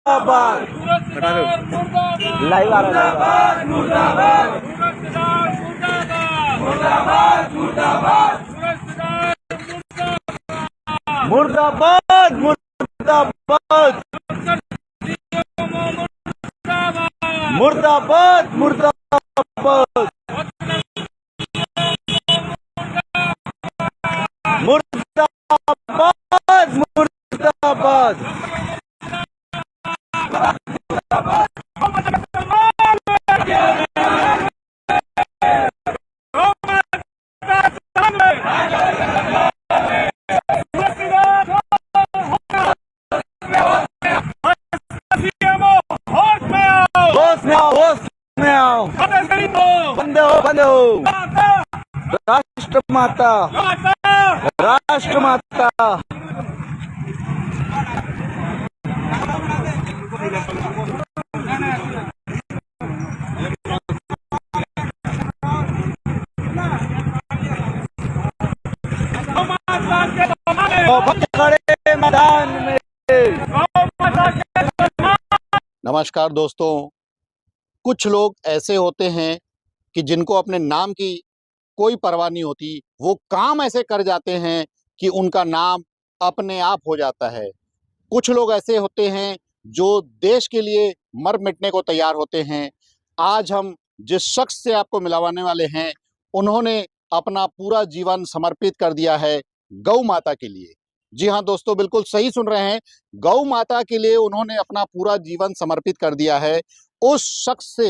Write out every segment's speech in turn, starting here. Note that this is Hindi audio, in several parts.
मुर्दाबाद लाइव आ रहा है। मुर्दाबाद मुर्दाबाद मुर्दाबाद मुर्दाबाद मुर्दाबाद मुर्दाबाद बंदो राष्ट्रमाता राष्ट्रमाता खड़े मैदान में। नमस्कार दोस्तों, कुछ लोग ऐसे होते हैं कि जिनको अपने नाम की कोई परवाह नहीं होती। वो काम ऐसे कर जाते हैं कि उनका नाम अपने आप हो जाता है। कुछ लोग ऐसे होते हैं जो देश के लिए मर मिटने को तैयार होते हैं। आज हम जिस शख्स से आपको मिलवाने वाले हैं, उन्होंने अपना पूरा जीवन समर्पित कर दिया है गौ माता के लिए। जी हाँ दोस्तों, बिल्कुल सही सुन रहे हैं, गौ माता के लिए उन्होंने अपना पूरा जीवन समर्पित कर दिया है। उस शख्स से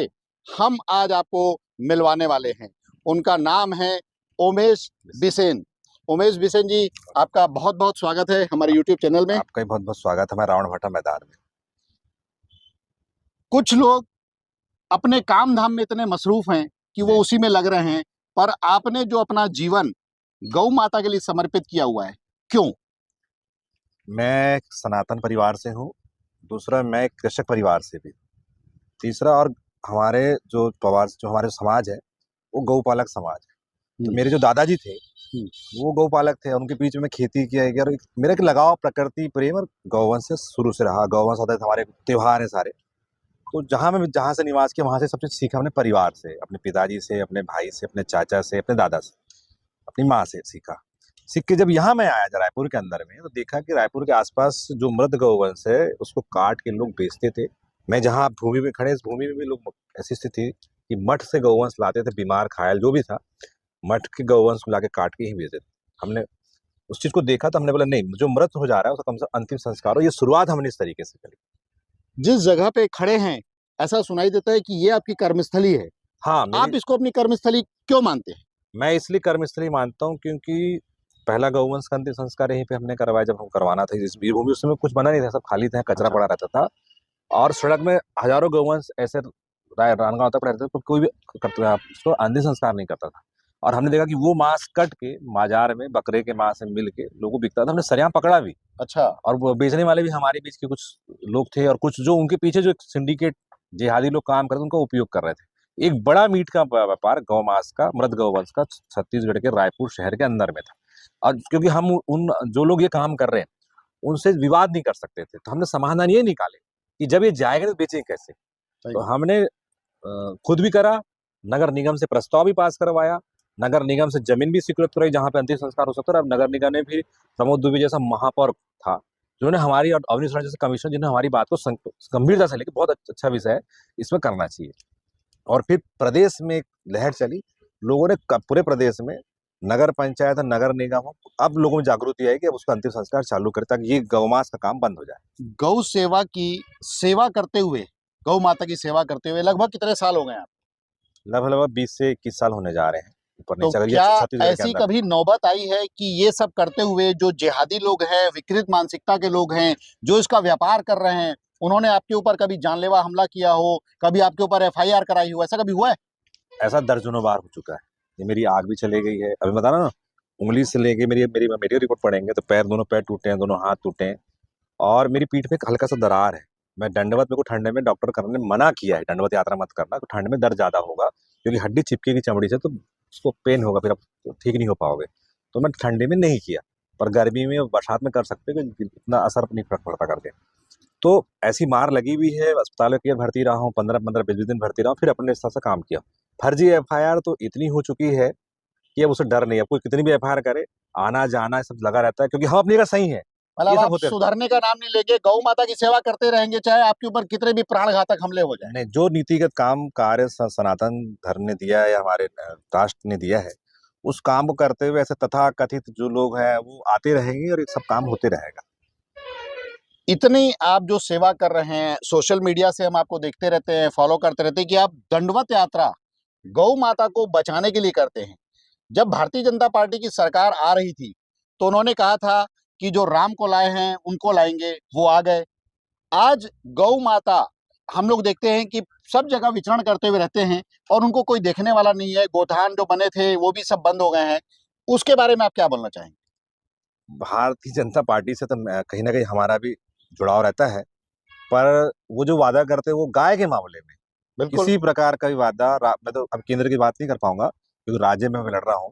हम आज आपको मिलवाने वाले हैं। उनका नाम है उमेश बिसेन। उमेश बिसेन जी, आपका बहुत बहुत स्वागत है हमारे YouTube चैनल में। आपका भी बहुत बहुत स्वागत है हमारे रावण भाटा मैदान में। कुछ लोग अपने काम धाम में इतने मसरूफ हैं कि वो उसी में लग रहे हैं, पर आपने जो अपना जीवन गौ माता के लिए समर्पित किया हुआ है, क्यों? मैं सनातन परिवार से हूँ, दूसरा मैं कृषक परिवार से भी, तीसरा और हमारे जो हमारे समाज है वो गौपालक समाज है। तो मेरे जो दादाजी थे वो गौपालक थे, उनके बीच में खेती किया गया। और मेरा एक लगाव प्रकृति प्रेम और गौवंश से शुरू से रहा। गौवंश होता है, हमारे त्योहार है सारे। तो जहाँ से निवास किया वहां से सब चीज सीखा अपने परिवार से, अपने पिताजी से, अपने भाई से, अपने चाचा से, अपने दादा से, अपनी माँ से सीखा। सीख के जब यहाँ मैं आया रायपुर के अंदर में, तो देखा कि रायपुर के आसपास जो मृत गौवंश है उसको काट के लोग बेचते थे। मैं जहाँ भूमि में खड़े, इस भूमि में भी लोग ऐसी स्थिति थी कि मठ से गौवंश लाते थे, बीमार घायल जो भी था, मठ के गौवंश को लाके काट के ही बेचते थे। हमने उस चीज को देखा तो हमने बोला नहीं, जो मृत हो जा रहा है उसका कम से कम अंतिम संस्कार हो। ये शुरुआत हमने इस तरीके से करी। जिस जगह पे खड़े हैं, ऐसा सुनाई देता है कि ये आपकी कर्मस्थली है। हाँ, आप इसको अपनी कर्मस्थली क्यों मानते हैं? मैं इसलिए कर्मस्थली मानता हूँ क्योंकि पहला गौवंश का अंतिम संस्कार यहीं पे हमने करवाया जब हम करवाना था। इस वीरभूमि उस समय कुछ बना नहीं था, सब खाली था, कचरा पड़ा रहता था, और सड़क में हजारों गौवंश ऐसे रानगांव तक पड़े रहते थे, तो कोई भी उसको अंतिम संस्कार नहीं करता था। और हमने देखा कि वो मांस कट के बाजार में बकरे के मांस से मिल के लोगों को बिकता था। हमने सरेआम पकड़ा भी। अच्छा। और वो बेचने वाले भी हमारे बीच के कुछ लोग थे, और कुछ जो उनके पीछे जो सिंडिकेट जिहादी लोग काम करते उनका उपयोग कर रहे थे। एक बड़ा मीट का व्यापार गौ मांस का, मृत गौवंश का, छत्तीसगढ़ के रायपुर शहर के अंदर में था। और क्योंकि हम उन जो लोग ये काम कर रहे हैं उनसे विवाद नहीं कर सकते थे, तो हमने समाधान ये निकाले कि जब ये जाएगा तो बेचेंगे कैसे। तो हमने खुद भी करा, नगर निगम से प्रस्ताव भी पास करवाया, नगर निगम से जमीन भी स्वीकृत कराई जहाँ पे अंतिम संस्कार हो सकता है। अब नगर निगम ने भी प्रमोद दुबे जैसा महापौर था जिन्होंने हमारी, और अवनीश राणा जैसे कमिश्नर जिन्होंने हमारी बात को गंभीरता से लेकर बहुत अच्छा विषय है, इसमें करना चाहिए। और फिर प्रदेश में एक लहर चली, लोगों ने पूरे प्रदेश में नगर पंचायत, नगर निगम, अब लोगों में जागृति आई कि अब उसका अंतिम संस्कार चालू करे ताकि ये गौमांस का काम बंद हो जाए। गौ सेवा की सेवा करते हुए, गौ माता की सेवा करते हुए लगभग कितने साल हो गए आप? लगभग 20 से 21 साल होने जा रहे हैं। तो क्या ऐसी कभी नौबत आई है कि ये सब करते हुए जो जिहादी लोग हैं, विकृत मानसिकता के लोग हैं, जो इसका व्यापार कर रहे हैं, उन्होंने आपके ऊपर कभी जानलेवा हमला किया हो, कभी आपके ऊपर FIR कराई हो, ऐसा कभी हुआ है? ऐसा दर्जनों बार हो चुका है। ये मेरी आग भी चली गई है, अभी बता रहा ना, उंगली से लेके मेरी मेरी मेरी रिपोर्ट पढ़ेंगे तो दोनों पैर टूटे हैं, दोनों हाथ टूटे हैं, और मेरी पीठ में एक हल्का सा दरार है। मैं दंडवत, मेरे को ठंडे में डॉक्टर करने ने मना किया है, दंडवत यात्रा मत करना, तो ठंड में दर्द ज्यादा होगा क्योंकि हड्डी चिपकेगी चमड़ी से, तो उसको पेन होगा, फिर आप ठीक नहीं हो पाओगे। तो मैं ठंडे में नहीं किया, पर गर्मी में बरसात में कर सकते हैं, इतना असर नहीं पड़ता करके। तो ऐसी मार लगी हुई है, अस्पतालों के भर्ती रहा हूँ, 15-15 20-20 दिन भर्ती रहा हूँ, फिर अपने हिसाब से काम किया। फर्जी एफआईआर तो इतनी हो चुकी है कि अब उसे डर नहीं है, अब कोई कितनी भी एफआईआर करे, आना जाना सब लगा रहता है, क्योंकि हम अपनी जगह सही है। मतलब ये सब आप होते सुधरने का नाम नहीं लेंगे, गौ माता की सेवा करते रहेंगे, चाहे आपके ऊपर कितने भी प्राण घातक हमले हो जाए। नहीं, जो नीतिगत काम कार्य सनातन धर्म ने दिया है या हमारे राष्ट्र ने दिया है, उस काम को करते हुए ऐसे तथा कथित जो लोग हैं वो आते रहेंगे और ये सब काम होते रहेगा। इतनी आप जो सेवा कर रहे हैं, सोशल मीडिया से हम आपको देखते रहते हैं, फॉलो करते रहते हैं कि आप दंडवत यात्रा गौ माता को बचाने के लिए करते हैं। जब भारतीय जनता पार्टी की सरकार आ रही थी तो उन्होंने कहा था कि जो राम को लाए हैं उनको लाएंगे, वो आ गए। आज गौ माता हम लोग देखते हैं कि सब जगह विचरण करते हुए रहते हैं और उनको कोई देखने वाला नहीं है। गोठान जो बने थे वो भी सब बंद हो गए हैं। उसके बारे में आप क्या बोलना चाहेंगे? भारतीय जनता पार्टी से तो कहीं ना कहीं हमारा भी जुड़ाव रहता है, पर वो जो वादा करते हैं वो गाय के मामले में बिल्कुल। किसी प्रकार का भी वादा मैं तो अब केंद्र की बात नहीं कर पाऊंगा क्योंकि राज्य में मैं लड़ रहा हूँ।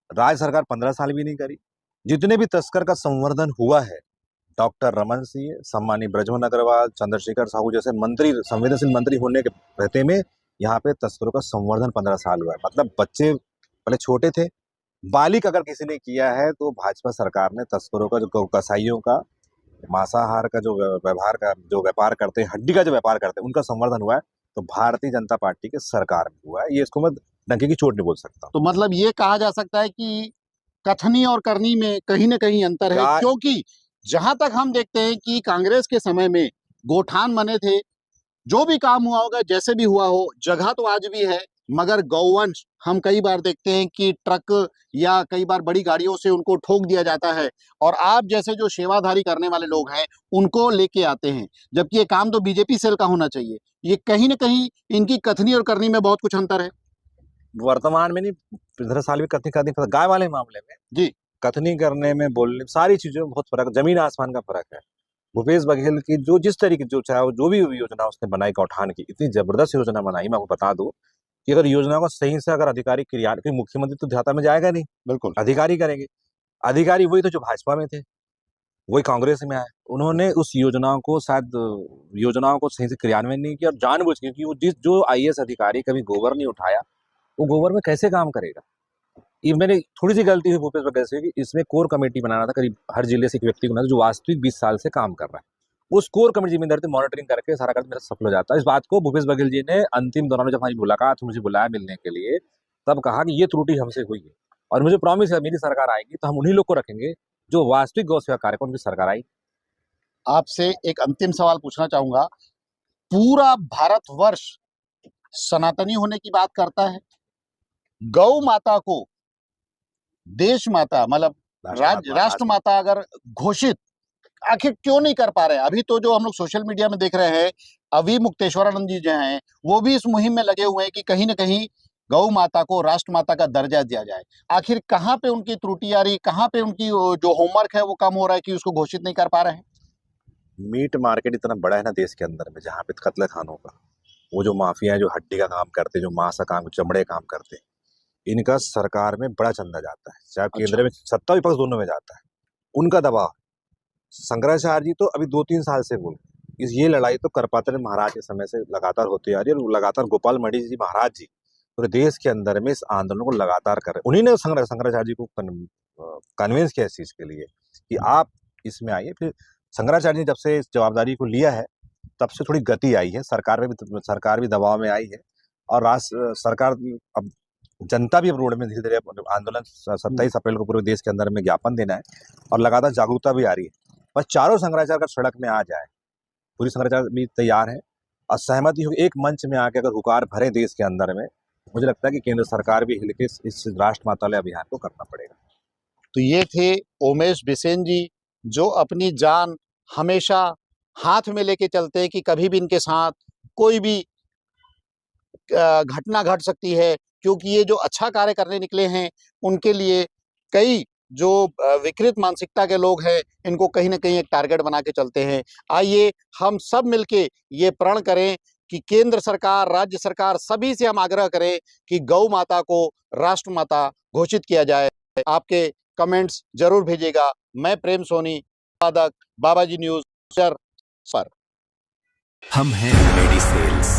राज्य सरकार 15 साल भी नहीं करी। जितने भी तस्कर का संवर्धन हुआ है, डॉक्टर रमन सिंह, सम्मानी ब्रजमोहन अग्रवाल, चंद्रशेखर साहू जैसे मंत्री, संवेदनशील मंत्री होने के रहते में यहाँ पे तस्करों का संवर्धन 15 साल हुआ है। मतलब बच्चे पहले छोटे थे, बालिक अगर किसी ने किया है तो भाजपा सरकार ने तस्करों का, जो कसाईयों का, मांसाहार का जो व्यवहार का जो व्यापार करते हैं, हड्डी का जो व्यापार करते हैं, उनका संवर्धन हुआ है। तो भारतीय जनता पार्टी के सरकार में हुआ है। ये इसको मैं डंके की चोट नहीं बोल सकता। तो मतलब ये कहा जा सकता है कि कथनी और करनी में कहीं ना कहीं अंतर है, गाय- क्योंकि जहां तक हम देखते हैं कि कांग्रेस के समय में गोठान बने थे, जो भी काम हुआ होगा, जैसे भी हुआ हो, जगह तो आज भी है, मगर गौवंश हम कई बार देखते हैं कि ट्रक या कई बार बड़ी गाड़ियों से उनको ठोक दिया जाता है और आप जैसे जो सेवाधारी करने वाले लोग हैं उनको लेके आते हैं, जबकि ये काम तो बीजेपी सेल का होना चाहिए। ये कहीं ना कहीं इनकी कथनी और करनी में बहुत कुछ अंतर है। वर्तमान में नहीं, 15 साल भी कथनी करनी, गाय वाले मामले में जी। कथनी करने में, बोलने, सारी चीजों में बहुत फर्क है, जमीन आसमान का फर्क है। भूपेश बघेल की जो जिस तरीके जो चाहे वो जो भी योजना उसने बनाई गौठान की, इतनी जबरदस्त योजना बनाई, मैं आपको बता दूं कि अगर योजना को सही से अगर अधिकारी क्रियान्वित, क्योंकि मुख्यमंत्री तो ध्याता में जाएगा नहीं, बिल्कुल। अधिकारी करेंगे। अधिकारी वही तो जो भाजपा में थे, वही कांग्रेस में आए, उन्होंने उस योजनाओं को शायद योजनाओं को सही से क्रियान्वयन नहीं किया और जानबूझ के, क्योंकि वो जिस जो आईएएस अधिकारी कभी गोबर नहीं उठाया, वो गोबर में कैसे काम करेगा। ये मैंने थोड़ी सी गलती हुई भूपेश बघेल से कि इसमें कोर कमेटी बनाना था, करीब हर जिले से एक व्यक्ति को बनाना जो वास्तविक 20 साल से काम कर रहा है। उस कोर कमेटी जिम्मेदारी थी, मॉनिटरिंग करके सारा काम मेरा सफल हो जाता है। इस बात को भूपेश बघेल जी ने अंतिम दौरान में जब हमारी मुलाकात, मुझे बुलाया मिलने के लिए, तब कहा कि ये त्रुटि हमसे हुई है और मुझे प्रॉमिस है मेरी सरकार आएगी तो हम उन्हीं लोग को रखेंगे जो वास्तविक गौ सेवा कार्य को, उनकी सरकार आई। आपसे एक अंतिम सवाल पूछना चाहूंगा। पूरा भारतवर्ष सनातनी होने की बात करता है, गौ माता को देश माता मतलब राष्ट्र माता अगर घोषित आखिर क्यों नहीं कर पा रहे हैं? अभी तो जो हम लोग सोशल मीडिया में देख रहे हैं, अभी मुक्तेश्वरानंद जी जो हैं वो भी इस मुहिम में लगे हुए हैं कि कहीं ना कहीं गौ माता को राष्ट्र माता का दर्जा दिया जाए। आखिर कहाँ पे उनकी त्रुटि आ रही, कहाँ पे उनकी जो होमवर्क है वो कम हो रहा है कि उसको घोषित नहीं कर पा रहे हैं? मीट मार्केट इतना बड़ा है ना देश के अंदर में, जहाँ पे कत्ल खानों का, वो जो माफिया है जो हड्डी का काम करते हैं, जो मांस का काम, चमड़े का काम करते हैं, इनका सरकार में बड़ा चंदा जाता है, चाहे केंद्र में सत्ता विपक्ष दोनों में जाता है। उनका दबाव, शंकराचार्य जी तो अभी 2-3 साल से बोल, ये लड़ाई तो करपात्र महाराज के समय से लगातार होती आ रही है और लगातार गोपाल मणि जी महाराज जी पूरे देश के अंदर में इस आंदोलन को लगातार कर रहे हैं। उन्हीं ने शंकराचार्य जी को कन्विंस किया इस चीज के लिए कि आप इसमें आइए। फिर शंकराचार्य जी जब से इस जवाबदारी को लिया है तब से थोड़ी गति आई है, सरकार भी दबाव में आई है और राष्ट्र सरकार अब, जनता भी अब रोड में धीरे धीरे आंदोलन 27 अप्रैल को पूरे देश के अंदर में ज्ञापन देना है और लगातार जागरूकता भी आ रही है। बस चारों शंकराचार्य का सड़क में आ जाए, पूरी शंकराचार्य भी तैयार है और सहमति हो, एक मंच में आके अगर हुकार भरे देश के अंदर में, मुझे लगता है कि केंद्र सरकार भी हिल के इस राष्ट्र मातालय अभियान को करना पड़ेगा। तो ये थे उमेश बिसेन जी, जो अपनी जान हमेशा हाथ में लेके चलते हैं कि कभी भी इनके साथ कोई भी घटना घट सकती है, क्योंकि ये जो अच्छा कार्य करने निकले हैं उनके लिए कई जो विकृत मानसिकता के लोग हैं इनको कहीं ना कहीं एक टारगेट बना के चलते हैं। आइए हम सब मिलके ये प्रण करें कि केंद्र सरकार, राज्य सरकार, सभी से हम आग्रह करें कि गौ माता को राष्ट्र माता घोषित किया जाए। आपके कमेंट्स जरूर भेजिएगा। मैं प्रेम सोनी, संपादक, बाबाजी न्यूज पर। हम हैं मेडिसेल्स,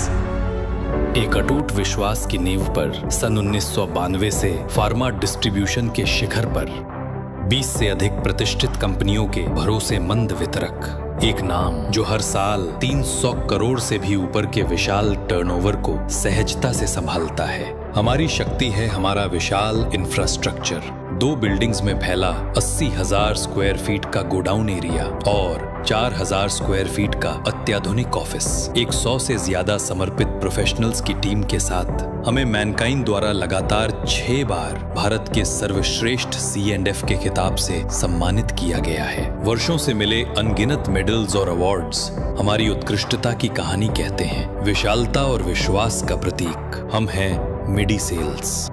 एक अटूट विश्वास की नींव पर सन 1992 से फार्मा डिस्ट्रीब्यूशन के शिखर पर 20 से अधिक प्रतिष्ठित कंपनियों के भरोसेमंद वितरक, एक नाम जो हर साल 300 करोड़ से भी ऊपर के विशाल टर्नओवर को सहजता से संभालता है। हमारी शक्ति है हमारा विशाल इंफ्रास्ट्रक्चर, 2 बिल्डिंग्स में फैला 80,000 स्क्वायर फीट का गोडाउन एरिया और 4,000 स्क्वायर फीट का अत्याधुनिक ऑफिस, 100 से ज्यादा समर्पित प्रोफेशनल्स की टीम के साथ हमें मैनकाइंड द्वारा लगातार 6 बार भारत के सर्वश्रेष्ठ C&F के खिताब से सम्मानित किया गया है। वर्षों से मिले अनगिनत मेडल्स और अवार्ड्स हमारी उत्कृष्टता की कहानी कहते हैं। विशालता और विश्वास का प्रतीक हम हैं मेडिसेल्स।